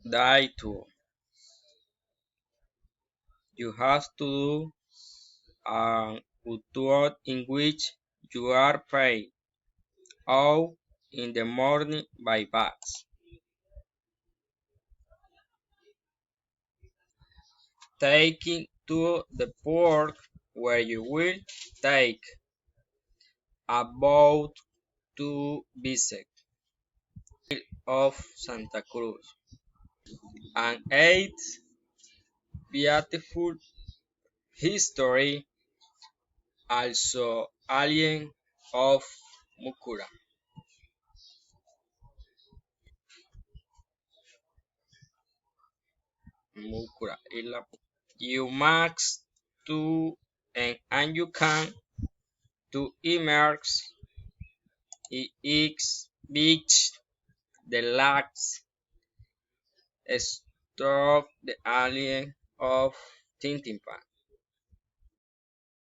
Die to. You have to do an outward in which you are paid out in the morning by bus. Taking to the port where you will take a boat to visit of Santa Cruz. And eighth, beautiful history, also alien of Mukura. Mukura. You must to and you can to immerse ix beach the lax stop the alien of Tintimpa.